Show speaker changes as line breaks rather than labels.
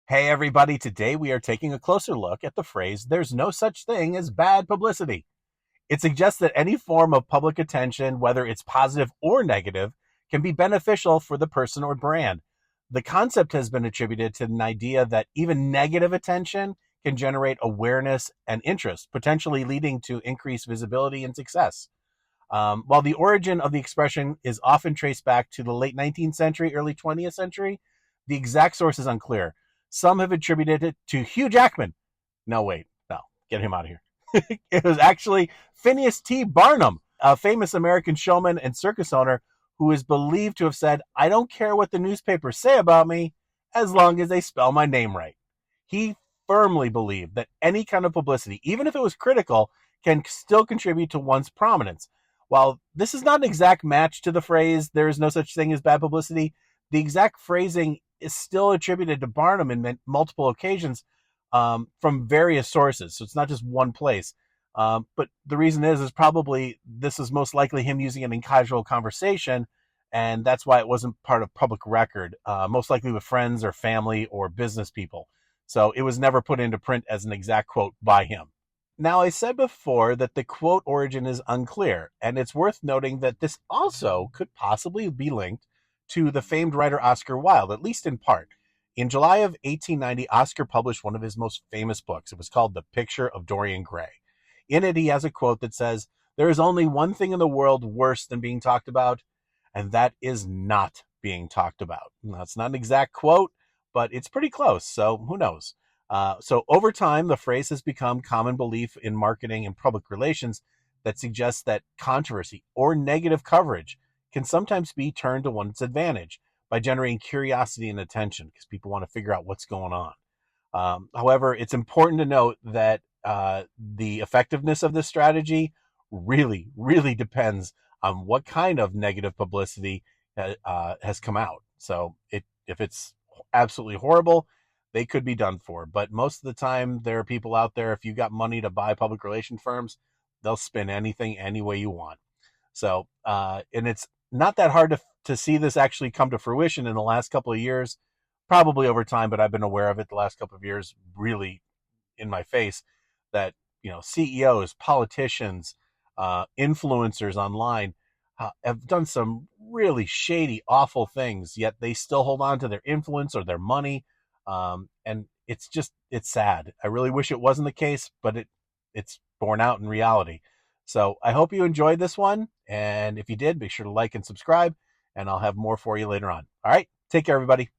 Hey everybody, today we are taking a closer look at the phrase, there's no such thing as bad publicity. It suggests that any form of public attention, whether it's positive or negative, can be beneficial for the person or brand. The concept has been attributed to an idea that even negative attention can generate awareness and interest, potentially leading to increased visibility and success. While the origin of the expression is often traced back to the late 19th century, early 20th century, the exact source is unclear. Some have attributed it to Hugh Jackman. No, wait, no, get him out of here. It was actually Phineas T. Barnum, a famous American showman and circus owner who is believed to have said, I don't care what the newspapers say about me as long as they spell my name right. He firmly believed that any kind of publicity, even if it was critical, can still contribute to one's prominence. While this is not an exact match to the phrase, there is no such thing as bad publicity, the exact phrasing is still attributed to Barnum in multiple occasions from various sources. So it's not just one place. But the reason is probably this is most likely him using it in casual conversation, and that's why it wasn't part of public record, most likely with friends or family or business people. So it was never put into print as an exact quote by him. Now, I said before that the quote origin is unclear, and it's worth noting that this also could possibly be linked to the famed writer Oscar Wilde, at least in part. In July of 1890, Oscar published one of his most famous books. It was called The Picture of Dorian Gray. In it, he has a quote that says, there is only one thing in the world worse than being talked about, and that is not being talked about. Now, it's not an exact quote, but it's pretty close, so who knows? So over time, the phrase has become common belief in marketing and public relations that suggests that controversy or negative coverage can sometimes be turned to one's advantage by generating curiosity and attention because people want to figure out what's going on. However, it's important to note that the effectiveness of this strategy really, really depends on what kind of negative publicity has come out. So if it's absolutely horrible, they could be done for. But most of the time, there are people out there, if you got money to buy public relation firms, they'll spin anything any way you want. So, and it's not that hard to see this actually come to fruition in the last couple of years, probably over time, but I've been aware of it the last couple of years, really in my face, that, CEOs, politicians, influencers online have done some really shady, awful things, yet they still hold on to their influence or their money. And it's sad. I really wish it wasn't the case, but it's borne out in reality. So I hope you enjoyed this one. And if you did, be sure to like and subscribe, and I'll have more for you later on. All right. Take care, everybody.